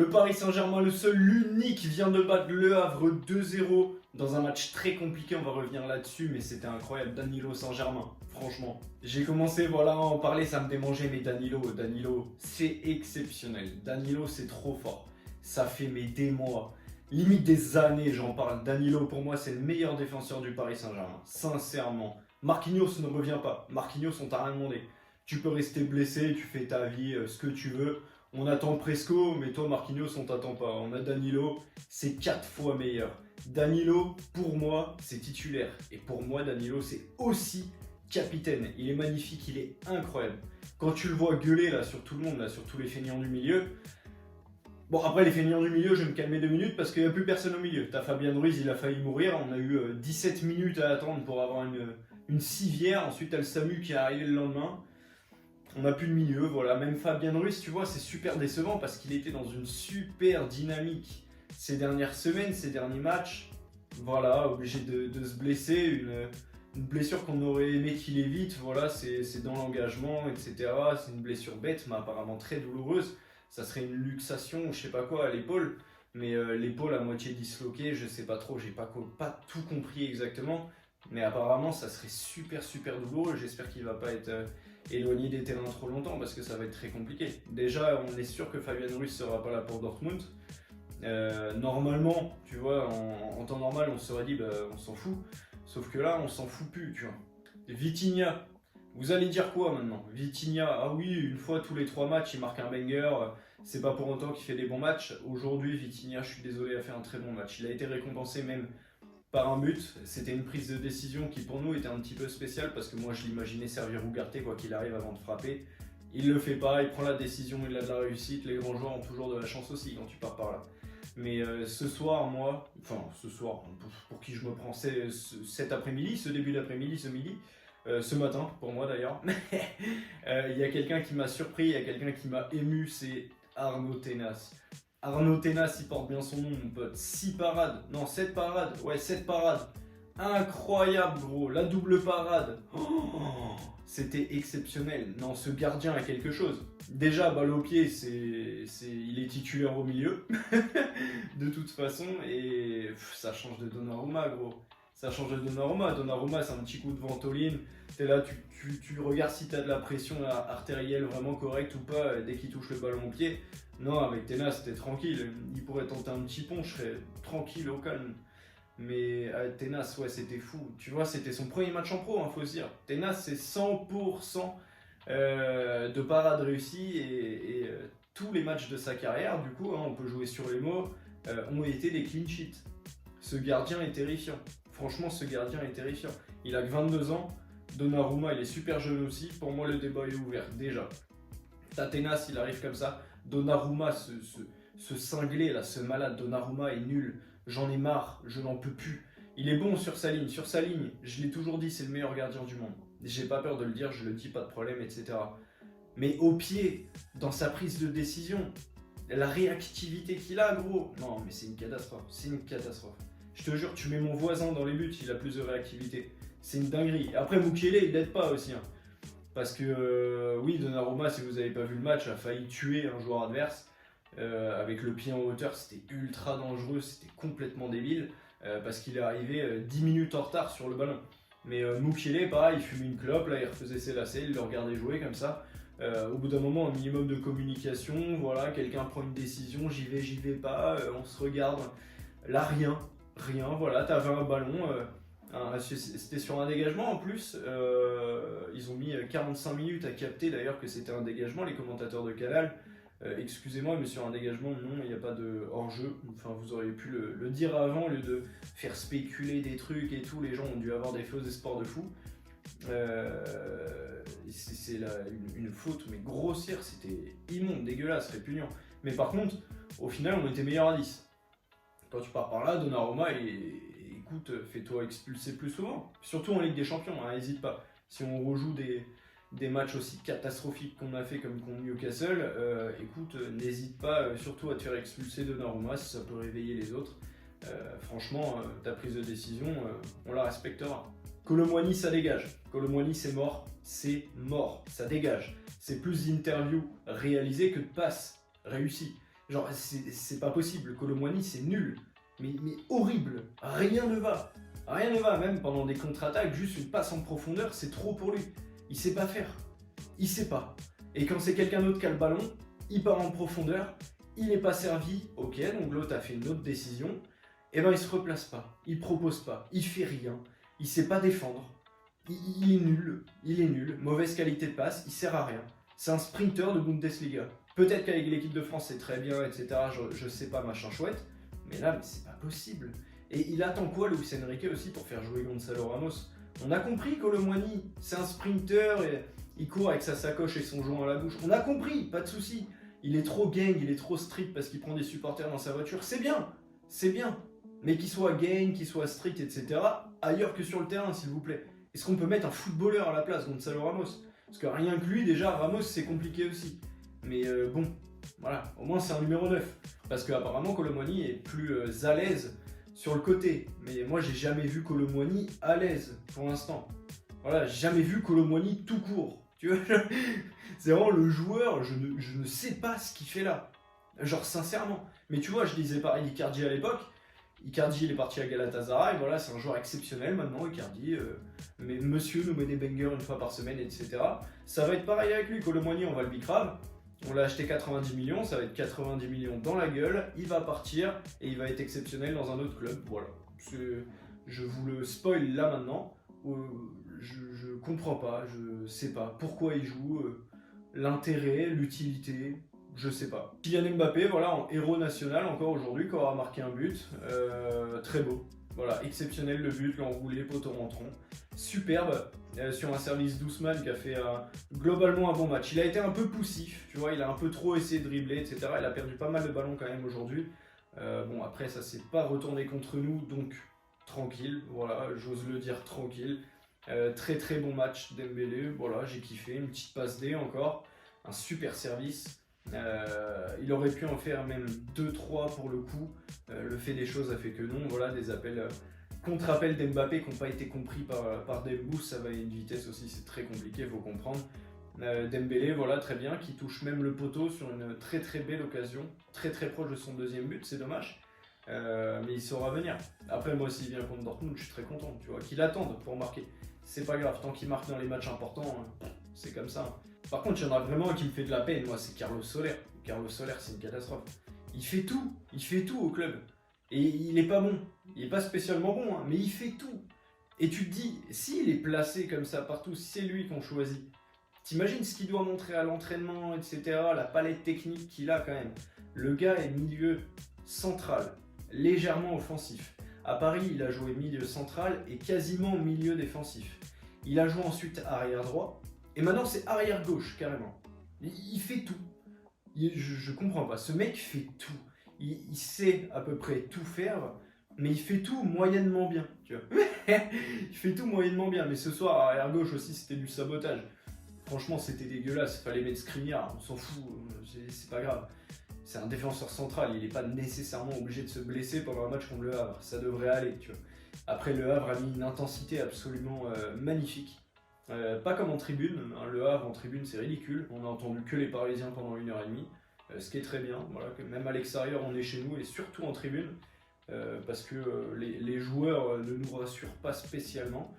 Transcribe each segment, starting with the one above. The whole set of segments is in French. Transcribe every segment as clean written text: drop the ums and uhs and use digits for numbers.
Le Paris Saint-Germain, le seul, l'unique, vient de battre Le Havre 2-0 dans un match très compliqué. On va revenir là-dessus, mais c'était incroyable. Danilo Saint-Germain, franchement. J'ai commencé voilà, à en parler, ça me démangeait, mais Danilo, c'est exceptionnel. Danilo, c'est trop fort. Ça fait des mois, limite des années, j'en parle. Danilo, pour moi, c'est le meilleur défenseur du Paris Saint-Germain, sincèrement. Marquinhos ne revient pas. Marquinhos, on t'a rien demandé. Tu peux rester blessé, tu fais ta vie, ce que tu veux. On attend Presco, mais toi Marquinhos, on t'attend pas. On a Danilo, c'est 4 fois meilleur. Danilo, pour moi, c'est titulaire. Et pour moi, Danilo, c'est aussi capitaine. Il est magnifique, il est incroyable. Quand tu le vois gueuler là sur tout le monde, là, sur tous les feignants du milieu. Bon, après les feignants du milieu, je vais me calmer 2 minutes parce qu'il n'y a plus personne au milieu. T'as Fabien Ruiz, il a failli mourir. On a eu 17 minutes à attendre pour avoir une civière. Ensuite, t'as le SAMU qui est arrivé le lendemain. On n'a plus de milieu, voilà. Même Fabien Ruiz, tu vois, c'est super décevant parce qu'il était dans une super dynamique ces dernières semaines, ces derniers matchs. Voilà, obligé de se blesser, une blessure qu'on aurait aimé qu'il évite. Voilà, c'est dans l'engagement, etc. C'est une blessure bête, mais apparemment très douloureuse. Ça serait une luxation ou je sais pas quoi à l'épaule. Mais l'épaule à moitié disloquée, je sais pas trop, j'ai pas tout compris exactement. Mais apparemment, ça serait super douloureux. J'espère qu'il va pas être éloigné des terrains trop longtemps parce que ça va être très compliqué. Déjà, on est sûr que Fabien Ruiz sera pas là pour Dortmund. Normalement, tu vois, en temps normal, on se serait dit, on s'en fout. Sauf que là, on s'en fout plus, tu vois. Vitinha, vous allez dire quoi maintenant? Vitinha, ah oui, une fois tous les 3 matchs, il marque un banger. C'est pas pour autant qu'il fait des bons matchs. Aujourd'hui, Vitinha, je suis désolé, a fait un très bon match. Il a été récompensé même par un but. C'était une prise de décision qui pour nous était un petit peu spéciale parce que moi je l'imaginais servir Ugarte quoi qu'il arrive avant de frapper. Il le fait pas, il prend la décision, il a de la réussite. Les grands joueurs ont toujours de la chance aussi quand tu pars par là. Mais ce soir, pour qui je me prends cet après-midi, ce début d'après-midi, ce midi, ce matin pour moi d'ailleurs, il y a quelqu'un qui m'a surpris, il y a quelqu'un qui m'a ému, c'est Arnaud Tenas. Arnaud Tenas, il porte bien son nom, mon pote. 6 parades, non 7 parades, ouais 7 parades. Incroyable gros, la double parade. Oh, c'était exceptionnel. Non, ce gardien a quelque chose. Déjà, balle au pied, il est titulaire au milieu, de toute façon, et ça change de Donnarumma gros. Ça change de Donnarumma. Donnarumma, c'est un petit coup de ventoline. T'es là, tu regardes si t'as de la pression artérielle vraiment correcte ou pas dès qu'il touche le ballon au pied. Non, avec Tenas, c'était tranquille. Il pourrait tenter un petit pont, je serais tranquille, au calme. Mais avec Tenas, ouais, c'était fou. Tu vois, c'était son premier match en pro, faut se dire. Tenas, c'est 100% de parade réussie et tous les matchs de sa carrière, du coup, on peut jouer sur les mots, ont été des clean sheets. Ce gardien est terrifiant. Franchement, ce gardien est terrifiant. Il a que 22 ans. Donnarumma, il est super jeune aussi. Pour moi, le débat est ouvert, déjà. Tenas, il arrive comme ça. Donnarumma, ce cinglé là, ce malade, Donnarumma est nul. J'en ai marre, je n'en peux plus. Il est bon sur sa ligne. Sur sa ligne, je l'ai toujours dit, c'est le meilleur gardien du monde. J'ai pas peur de le dire, je le dis, pas de problème, etc. Mais au pied, dans sa prise de décision, la réactivité qu'il a, gros. Non, mais c'est une catastrophe. C'est une catastrophe. Je te jure, tu mets mon voisin dans les buts, il a plus de réactivité. C'est une dinguerie. Après, Mukiele, il l'aide pas aussi. Parce que, oui, Donnarumma, si vous n'avez pas vu le match, a failli tuer un joueur adverse. Avec le pied en hauteur, c'était ultra dangereux, c'était complètement débile. Parce qu'il est arrivé 10 minutes en retard sur le ballon. Mais Mukiele, pareil, il fumait une clope, là, il refaisait ses lacets, il le regardait jouer comme ça. Au bout d'un moment, un minimum de communication, voilà, quelqu'un prend une décision, j'y vais pas, on se regarde. Là, rien, voilà, t'avais un ballon, c'était sur un dégagement en plus, ils ont mis 45 minutes à capter d'ailleurs que c'était un dégagement, les commentateurs de Canal. Excusez-moi, mais sur un dégagement, non, il n'y a pas de hors-jeu. Enfin, vous auriez pu le dire avant, au lieu de faire spéculer des trucs et tout. Les gens ont dû avoir des faux espoirs de fou. C'est une faute, mais grossière, c'était immonde, dégueulasse, répugnant. Mais par contre, au final, on était meilleur à 10. Quand tu pars par là, Donnarumma, écoute, fais-toi expulser plus souvent. Surtout en Ligue des Champions, n'hésite pas. Si on rejoue des matchs aussi catastrophiques qu'on a fait comme contre Newcastle, écoute, n'hésite pas surtout à te faire expulser Donnarumma si ça peut réveiller les autres. Franchement, ta prise de décision, on la respectera. Kolo Muani, ça dégage. Kolo Muani, c'est mort, ça dégage. C'est plus d'interviews réalisées que de passes réussies. Genre, c'est pas possible. Kolo Muani, c'est nul. Mais horrible. Rien ne va. Rien ne va. Même pendant des contre-attaques, juste une passe en profondeur, c'est trop pour lui. Il sait pas faire. Il sait pas. Et quand c'est quelqu'un d'autre qui a le ballon, il part en profondeur. Il n'est pas servi. Ok, donc l'autre a fait une autre décision. Et ben il se replace pas. Il propose pas. Il fait rien. Il sait pas défendre. Il est nul. Il est nul. Mauvaise qualité de passe. Il sert à rien. C'est un sprinter de Bundesliga. Peut-être qu'avec l'équipe de France c'est très bien, etc. Je sais pas, machin chouette. Mais là, c'est pas possible. Et il attend quoi, Luis Enrique aussi, pour faire jouer Gonzalo Ramos? On a compris que Kolo Muani, c'est un sprinter et il court avec sa sacoche et son joint à la bouche. On a compris, pas de souci. Il est trop gang, il est trop strict parce qu'il prend des supporters dans sa voiture. C'est bien, c'est bien. Mais qu'il soit gang, qu'il soit strict, etc. ailleurs que sur le terrain, s'il vous plaît. Est-ce qu'on peut mettre un footballeur à la place, Gonzalo Ramos? Parce que rien que lui, déjà, Ramos, c'est compliqué aussi. Mais bon, voilà, au moins c'est un numéro 9. Parce qu'apparemment, Kolo Muani est plus à l'aise sur le côté. Mais moi, j'ai jamais vu Kolo Muani à l'aise, pour l'instant. Voilà, j'ai jamais vu Kolo Muani tout court. Tu vois, c'est vraiment le joueur, je ne sais pas ce qu'il fait là. Genre, sincèrement. Mais tu vois, je disais pareil Icardi à l'époque. Icardi, il est parti à Galatasaray, voilà, c'est un joueur exceptionnel maintenant, Icardi. Mais monsieur nous met des bangers une fois par semaine, etc. Ça va être pareil avec lui, Kolo Muani, on va le bicrave. On l'a acheté 90 millions, ça va être 90 millions dans la gueule, il va partir et il va être exceptionnel dans un autre club. Voilà, je vous le spoil là maintenant. Je comprends pas, je sais pas pourquoi il joue, l'intérêt, l'utilité, je sais pas. Kylian Mbappé, voilà, en héros national encore aujourd'hui, qui aura marqué un but, très beau. Voilà, exceptionnel le but, l'enroulé, poteau rentrant. Superbe, sur un service d'Ousmane qui a fait globalement un bon match. Il a été un peu poussif, tu vois, il a un peu trop essayé de dribbler, etc. Il a perdu pas mal de ballons quand même aujourd'hui. Bon, après, ça s'est pas retourné contre nous, donc tranquille, voilà, j'ose le dire tranquille. Très très bon match Dembélé, voilà, j'ai kiffé, une petite passe D encore, un super service. Il aurait pu en faire même 2-3 pour le coup. Le fait des choses a fait que non. Voilà, des appels, contre-appels d'Mbappé qui n'ont pas été compris par Dembou, ça va à une vitesse aussi, c'est très compliqué, il faut comprendre. Dembélé, voilà, très bien, qui touche même le poteau sur une très très belle occasion, très très proche de son deuxième but, c'est dommage. Mais il saura venir. Après, moi, s'il vient contre Dortmund, je suis très content, tu vois, qu'il attende pour marquer. C'est pas grave, tant qu'il marque dans les matchs importants, c'est comme ça. Par contre, il y en a vraiment un qui me fait de la peine, moi, c'est Carlos Soler. Carlos Soler, c'est une catastrophe. Il fait tout au club. Et il est pas bon. Il est pas spécialement bon, mais il fait tout. Et tu te dis, s'il est placé comme ça partout, si c'est lui qu'on choisit, t'imagines ce qu'il doit montrer à l'entraînement, etc., la palette technique qu'il a quand même. Le gars est milieu central, légèrement offensif. À Paris, il a joué milieu central et quasiment milieu défensif. Il a joué ensuite arrière droit, et maintenant c'est arrière gauche, carrément. Il fait tout. Je comprends pas, ce mec fait tout. Il sait à peu près tout faire, mais il fait tout moyennement bien. Tu vois. Il fait tout moyennement bien, mais ce soir, arrière gauche aussi, c'était du sabotage. Franchement, c'était dégueulasse, fallait mettre Skriniar, on s'en fout, c'est pas grave. C'est un défenseur central, il n'est pas nécessairement obligé de se blesser pendant un match contre le Havre, ça devrait aller, tu vois. Après, le Havre a mis une intensité absolument magnifique. Pas comme en tribune, hein, le Havre en tribune c'est ridicule, on a entendu que les Parisiens pendant 1h30, ce qui est très bien, voilà, que même à l'extérieur on est chez nous et surtout en tribune, parce que les joueurs ne nous rassurent pas spécialement,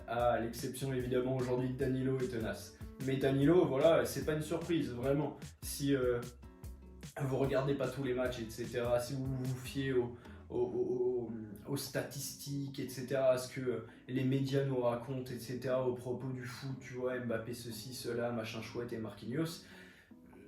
à l'exception évidemment aujourd'hui de Danilo et tenace. Mais Danilo, voilà, c'est pas une surprise, vraiment. Si vous regardez pas tous les matchs, etc., si vous vous fiez aux statistiques, etc., à ce que les médias nous racontent, etc., au propos du foot, tu vois, Mbappé ceci, cela, machin chouette et Marquinhos,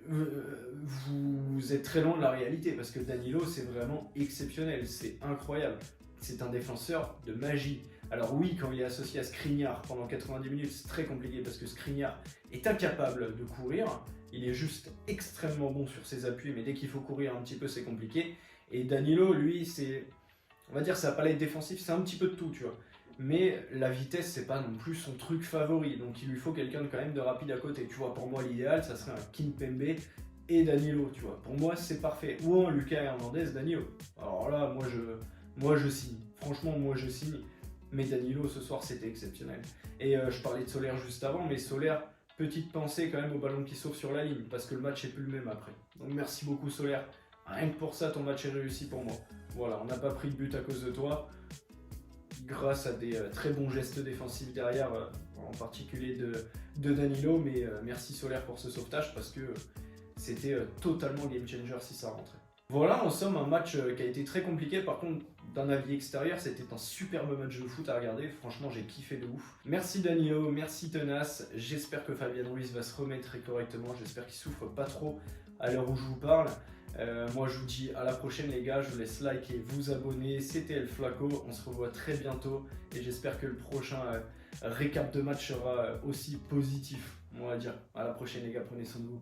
vous êtes très loin de la réalité, parce que Danilo, c'est vraiment exceptionnel, c'est incroyable. C'est un défenseur de magie. Alors oui, quand il est associé à Skriniar pendant 90 minutes, c'est très compliqué, parce que Skriniar est incapable de courir, il est juste extrêmement bon sur ses appuis, mais dès qu'il faut courir un petit peu, c'est compliqué. Et Danilo, lui, c'est, on va dire, sa palette défensive, c'est un petit peu de tout, tu vois. Mais la vitesse, c'est pas non plus son truc favori, donc il lui faut quelqu'un quand même de rapide à côté. Tu vois, pour moi, l'idéal, ça serait un Kimpembe et Danilo, tu vois. Pour moi, c'est parfait. Ou un Lucas Hernandez, Danilo. Alors là, moi, je signe. Franchement, moi, je signe. Mais Danilo, ce soir, c'était exceptionnel. Et je parlais de Soler juste avant, mais Soler, petite pensée quand même au ballon qui sauve sur la ligne, parce que le match est plus le même après. Donc merci beaucoup Solaire, rien que pour ça ton match est réussi pour moi. Voilà, on n'a pas pris de but à cause de toi, grâce à des très bons gestes défensifs derrière, en particulier de Danilo, mais merci Solaire pour ce sauvetage, parce que c'était totalement game changer si ça rentrait. Voilà, en somme, un match qui a été très compliqué. Par contre, d'un avis extérieur, c'était un superbe match de foot à regarder. Franchement, j'ai kiffé de ouf. Merci Danilo, merci Tenace. J'espère que Fabien Ruiz va se remettre très correctement. J'espère qu'il souffre pas trop à l'heure où je vous parle. Moi, je vous dis à la prochaine, les gars. Je vous laisse liker, vous abonner. C'était El Flaco. On se revoit très bientôt. Et j'espère que le prochain récap de match sera aussi positif, on va dire. À la prochaine, les gars. Prenez soin de vous.